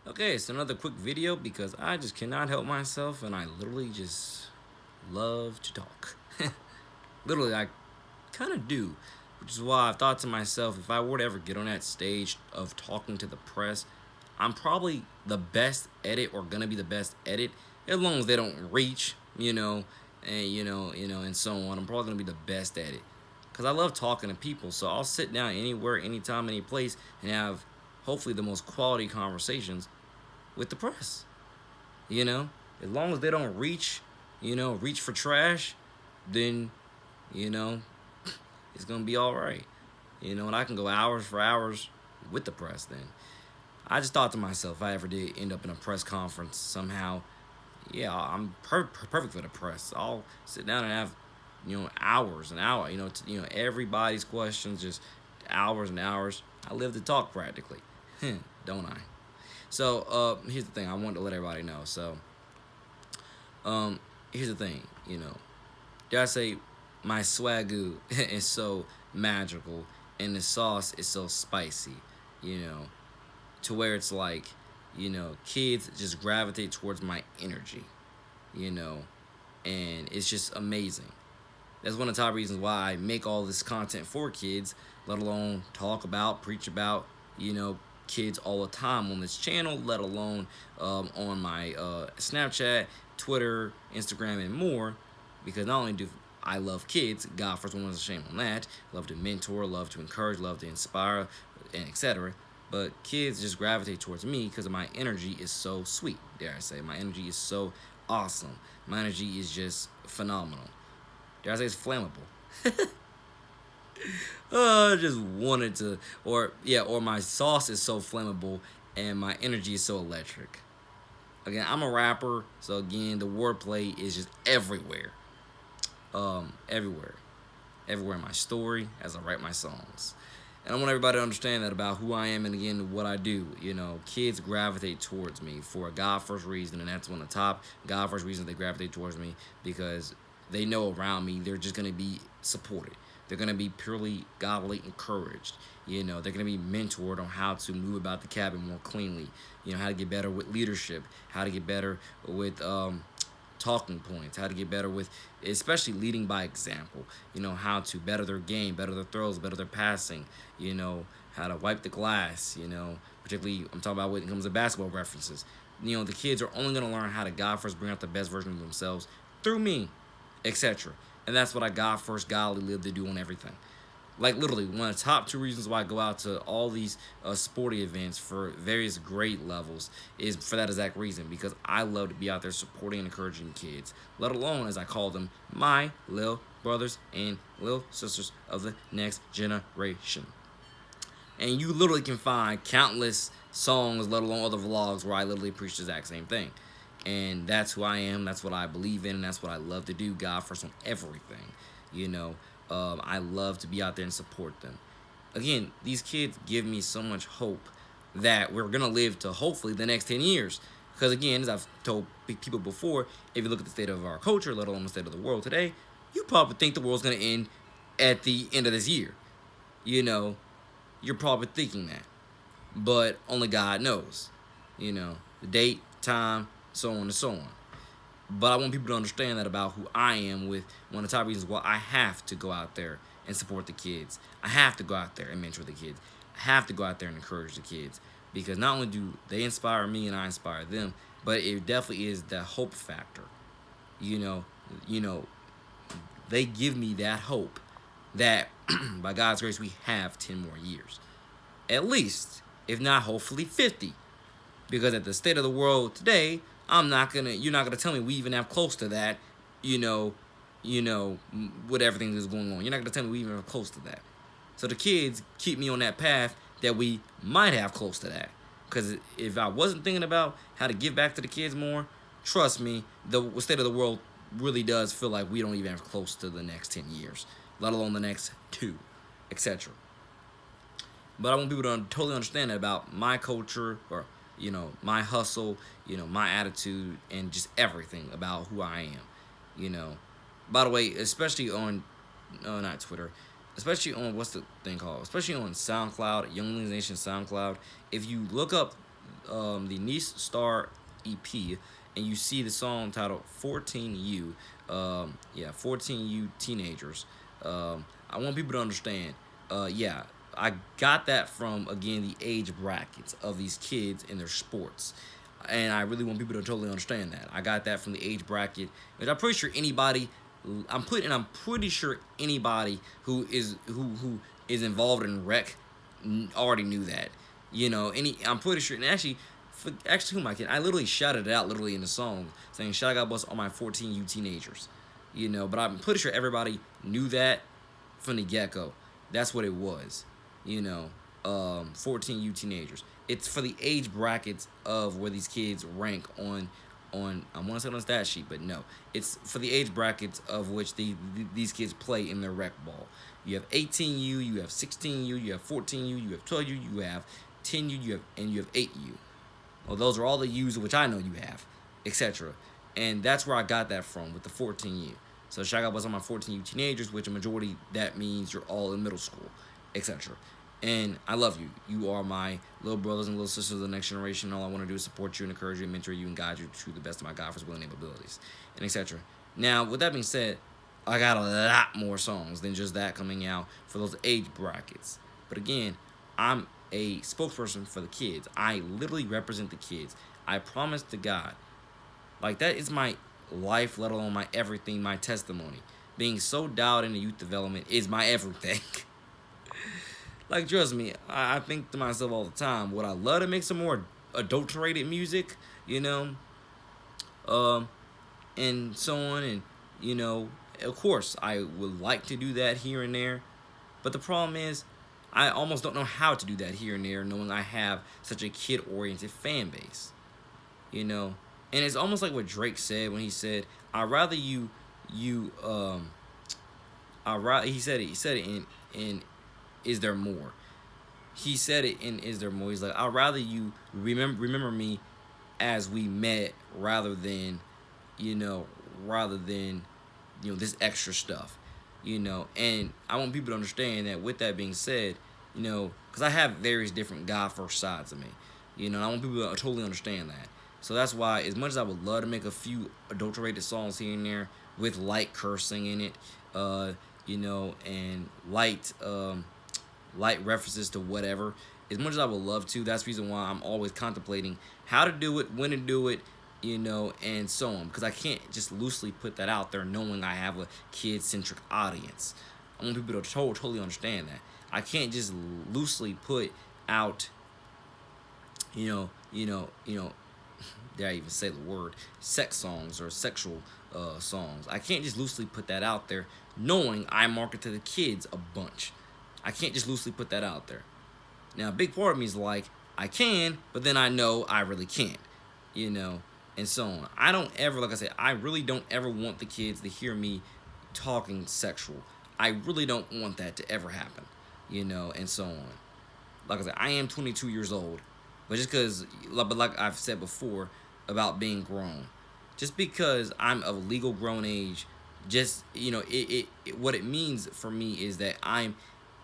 Okay, it's another quick video because I just cannot help myself and I literally just love to talk. Literally, I kind of do, which is why I've thought to myself if I were to ever get on that stage of talking to the press, I'm probably the best at it or gonna be the best at it as long as they don't reach, and and so on. I'm probably gonna be the best at it because I love talking to people. So I'll sit down anywhere, anytime, any place, and have hopefully the most quality conversations with the press. You know, as long as they don't reach, reach for trash, then you know it's gonna be all right. And I can go hours for hours with the press. Then I just thought to myself, if I ever did end up in a press conference somehow, yeah, I'm perfect for the press. I'll sit down and have hours and hours. Everybody's questions, just hours and hours. I live to talk practically, don't I? So here's the thing. I wanted to let everybody know. So here's the thing. Dare I say, my swagoo is so magical, and the sauce is so spicy. You know, to where it's like, kids just gravitate towards my energy. You know, and it's just amazing. That's one of the top reasons why I make all this content for kids, let alone talk about, preach about, kids all the time on this channel, let alone on my Snapchat, Twitter, Instagram, and more. Because not only do I love kids, God first one was a shame on that. Love to mentor, love to encourage, love to inspire, and etc. But kids just gravitate towards me because my energy is so sweet. Dare I say, my energy is so awesome. My energy is just phenomenal. Dare I say it's flammable? I just wanted to, or my sauce is so flammable and my energy is so electric. Again, I'm a rapper, so again, the wordplay is just everywhere. Everywhere. Everywhere in my story as I write my songs. And I want everybody to understand that about who I am and again what I do. Kids gravitate towards me for a God first reason, and that's one of the top God first reasons they gravitate towards me because they know around me they're just gonna be supported. They're gonna be purely godly encouraged. They're gonna be mentored on how to move about the cabin more cleanly. How to get better with leadership, how to get better with talking points, how to get better with, especially leading by example. How to better their game, better their throws, better their passing. How to wipe the glass. Particularly I'm talking about when it comes to basketball references. The kids are only gonna learn how to God first bring out the best version of themselves through me, etc. And that's what I God first godly live to do on everything. Like literally, one of the top two reasons why I go out to all these sporting events for various grade levels is for that exact reason. Because I love to be out there supporting and encouraging kids, let alone, as I call them, my little brothers and little sisters of the next generation. And you literally can find countless songs, let alone other vlogs, where I literally preach the exact same thing. And that's who I am. That's what I believe in, and that's what I love to do. God first on everything. I love to be out there and support them. Again, these kids give me so much hope that we're gonna live to hopefully the next 10 years. Because again, as I've told people before, if you look at the state of our culture, let alone the state of the world today, you probably think the world's gonna end at the end of this year. You know, you're probably thinking that, but only God knows. The date, time, so on and so on. But I want people to understand that about who I am, with one of the top reasons why I have to go out there and support the kids. I have to go out there and mentor the kids. I have to go out there and encourage the kids. Because not only do they inspire me and I inspire them, but it definitely is the hope factor. You know, you know, they give me that hope that by God's grace we have 10 more years. At least, if not hopefully 50. Because at the state of the world today, you're not gonna tell me we even have close to that, you know, with everything that's going on. You're not gonna tell me we even have close to that. So the kids keep me on that path that we might have close to that. Because if I wasn't thinking about how to give back to the kids more, trust me, the state of the world really does feel like we don't even have close to the next 10 years, let alone the next two, etc. But I want people to totally understand that about my culture, or my hustle, my attitude, and just everything about who I am. You know, by the way, especially on not Twitter, especially on what's the thing called, especially on SoundCloud, Younglings Nation SoundCloud. If you look up the Nice Star EP, and you see the song titled 14U. Yeah, 14U teenagers. I want people to understand. Yeah, I got that from again the age brackets of these kids in their sports, and I really want people to totally understand that. I got that from the age bracket, which I'm pretty sure anybody. I'm pretty sure anybody who is involved in rec already knew that. I'm pretty sure. And actually, who am I kidding? I literally shouted it out literally in the song, saying "Shout out bus all my 14U teenagers." But I'm pretty sure everybody knew that from the get go. That's what it was. 14U teenagers. It's for the age brackets of where these kids rank on I want to say on a stat sheet, but no, it's for the age brackets of which these kids play in their rec ball. You have 18U, you have 16U, you have 14U, you have 12U, you have 10U, you have 8U. Well, those are all the U's which I know you have, etc. And that's where I got that from with the 14U. So shout out was on my 14U teenagers, which a majority that means you're all in middle school, etc. And I love you. You are my little brothers and little sisters of the next generation. All I want to do is support you and encourage you and mentor you and guide you to the best of my God-first will and abilities, and etc. Now, with that being said, I got a lot more songs than just that coming out for those age brackets. But again, I'm a spokesperson for the kids. I literally represent the kids. I promise to God. Like, that is my life, let alone my everything, my testimony. Being so dialed into youth development is my everything. Like, trust me, I think to myself all the time, would I love to make some more adulterated music, and so on, and, of course, I would like to do that here and there, but the problem is, I almost don't know how to do that here and there, knowing I have such a kid-oriented fan base, and it's almost like what Drake said when he said, "I'd rather he said it in Is There More?" He said it in Is There More? He's like, "I'd rather you remember me as we met rather than, this extra stuff." And I want people to understand that with that being said, because I have various different God first sides of me, and I want people to totally understand that. So that's why, as much as I would love to make a few adulterated songs here and there with light cursing in it, and light references to whatever, as much as I would love to, that's the reason why I'm always contemplating how to do it, when to do it, and so on. Because I can't just loosely put that out there knowing I have a kid-centric audience. I want people to totally understand that. I can't just loosely put out, dare I even say the word, sex songs or sexual songs. I can't just loosely put that out there knowing I market to the kids a bunch. I can't just loosely put that out there. Now, a big part of me is like, I can, but then I know I really can't, and so on. I don't ever, like I said, I really don't ever want the kids to hear me talking sexual. I really don't want that to ever happen, and so on. Like I said, I am 22 years old, but just because, but like I've said before about being grown, just because I'm of legal grown age, just, what it means for me is that I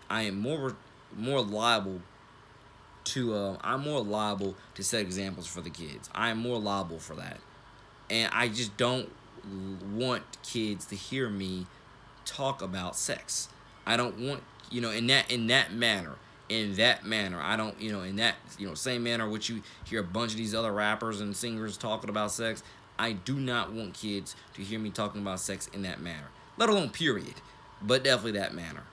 am more liable to set examples for the kids. I am more liable for that, and I just don't want kids to hear me talk about sex. I don't want, in that manner. I don't, in that, same manner which you hear a bunch of these other rappers and singers talking about sex. I do not want kids to hear me talking about sex in that manner, let alone period, but definitely that manner,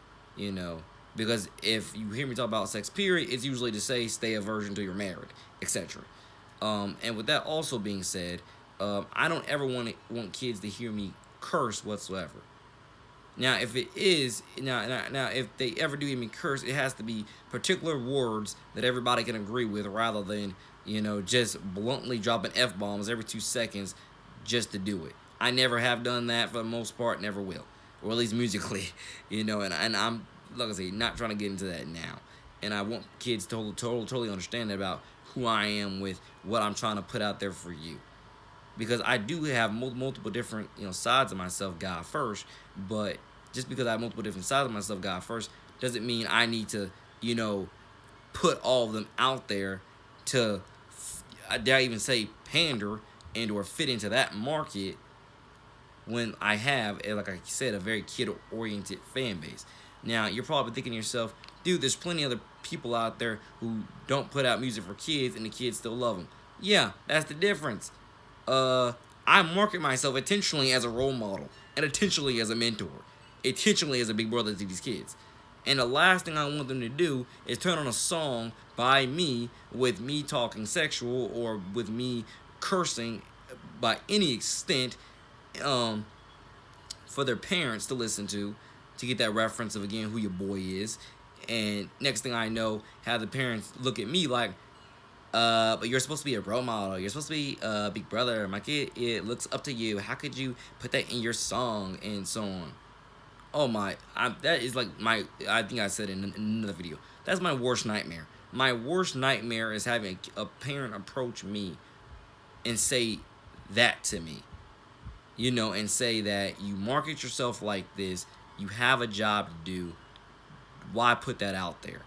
because if you hear me talk about sex period, it's usually to say stay a virgin till you're married, etc. And with that also being said, I don't ever want kids to hear me curse whatsoever. Now, if it is, now, if they ever do hear me curse, it has to be particular words that everybody can agree with, rather than, just bluntly dropping F-bombs every 2 seconds just to do it. I never have done that for the most part, never will, or at least musically, and I'm, like I say, not trying to get into that now. And I want kids to totally understand about who I am with what I'm trying to put out there for you. Because I do have multiple different, sides of myself, God first, but just because I have multiple different sides of myself, God first, doesn't mean I need to, put all of them out there to dare I even say pander and or fit into that market when I have, like I said, a very kid-oriented fan base. Now, you're probably thinking to yourself, dude, there's plenty of other people out there who don't put out music for kids and the kids still love them. Yeah, that's the difference. I market myself intentionally as a role model and intentionally as a mentor, intentionally as a big brother to these kids. And the last thing I want them to do is turn on a song by me with me talking sexual or with me cursing by any extent, um, for their parents to listen to get that reference of again who your boy is. And next thing I know, have the parents look at me like, but you're supposed to be a role model. You're supposed to be a big brother. My kid, it looks up to you. How could you put that in your song and so on? Oh my, that is like my. I think I said in another video. That's my worst nightmare. My worst nightmare is having a parent approach me and say that to me. And say that you market yourself like this. You have a job to do. Why put that out there?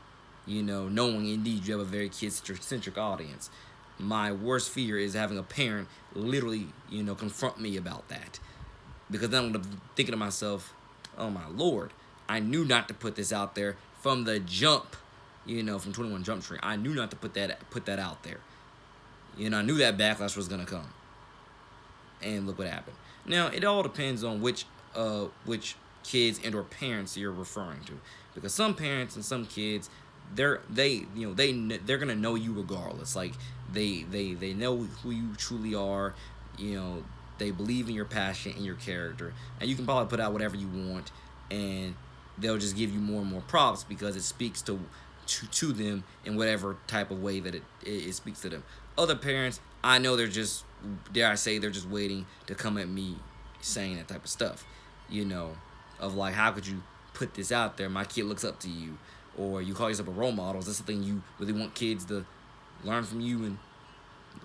Knowing indeed you have a very kid-centric audience. My worst fear is having a parent literally, confront me about that. Because then I'm thinking to myself, oh my Lord, I knew not to put this out there from the jump, from 21 Jump Street. I knew not to put that out there. I knew that backlash was going to come. And look what happened. Now, it all depends on which kids and or parents you're referring to. Because some parents and some kids, they're gonna know you regardless. Like they know who you truly are. They believe in your passion and your character, and you can probably put out whatever you want, and they'll just give you more and more props because it speaks to them in whatever type of way that it speaks to them. Other parents, I know they're just, dare I say, they're just waiting to come at me saying that type of stuff. Of like, how could you put this out there? My kid looks up to you, or you call yourself a role model. Is this something you really want kids to learn from you? And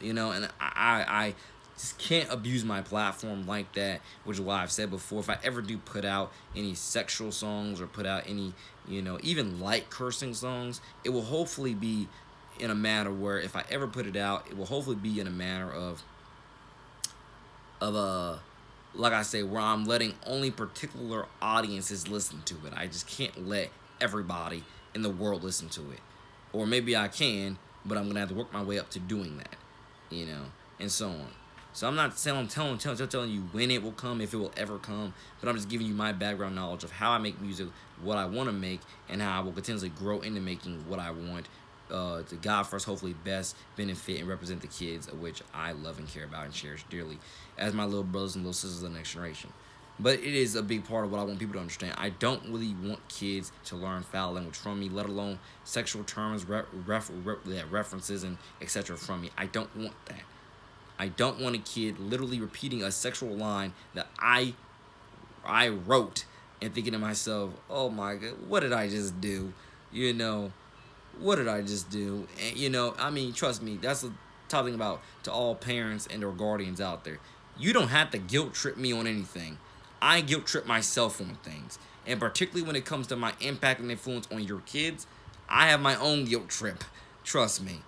and I just can't abuse my platform like that, which is why I've said before, if I ever do put out any sexual songs or put out any, even light cursing songs, it will hopefully be in a manner where if I ever put it out, it will hopefully be in a manner of like I say, where I'm letting only particular audiences listen to it. I just can't let everybody in the world listen to it. Or maybe I can, but I'm going to have to work my way up to doing that, and so on. So I'm not telling you when it will come, if it will ever come, but I'm just giving you my background knowledge of how I make music, what I want to make, and how I will continuously grow into making what I want, to God first, hopefully best benefit and represent the kids, of which I love and care about and cherish dearly as my little brothers and little sisters of the next generation. But it is a big part of what I want people to understand. I don't really want kids to learn foul language from me, let alone sexual terms, references, and etc. from me. I don't want that. I don't want a kid literally repeating a sexual line that I wrote and thinking to myself, oh my God, what did I just do? What did I just do? And, trust me, that's the top thing about to all parents and or guardians out there. You don't have to guilt trip me on anything. I guilt trip myself on things. And particularly when it comes to my impact and influence on your kids, I have my own guilt trip. Trust me.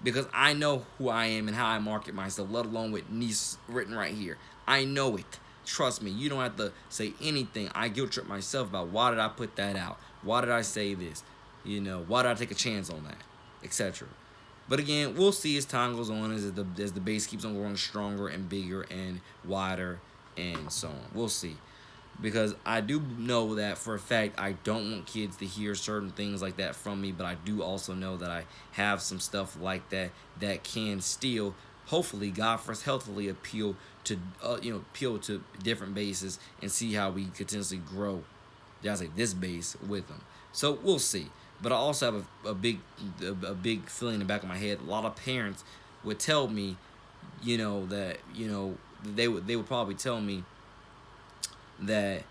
Because I know who I am and how I market myself, let alone with niece written right here. I know it. Trust me. You don't have to say anything. I guilt trip myself about why did I put that out? Why did I say this? Why did I take a chance on that? Etc. But again, we'll see as time goes on, as the base keeps on growing stronger and bigger and wider and so on. We'll see. Because I do know that for a fact I don't want kids to hear certain things like that from me, but I do also know that I have some stuff like that that can still, hopefully, God first, healthily appeal to different bases and see how we continuously grow. This base with them. So we'll see. But I also have a big feeling in the back of my head. A lot of parents would tell me, that they would probably tell me that,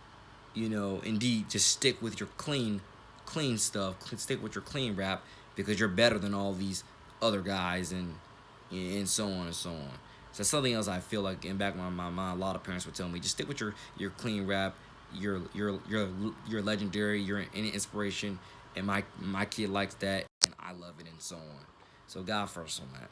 indeed, just stick with your clean stuff, stick with your clean rap, because you're better than all these other guys, and so on and so on. So something else I feel like in the back of my mind, a lot of parents would tell me, just stick with your clean rap. You're legendary. You're an inspiration, and my kid likes that, and I love it, and so on. So God first on that.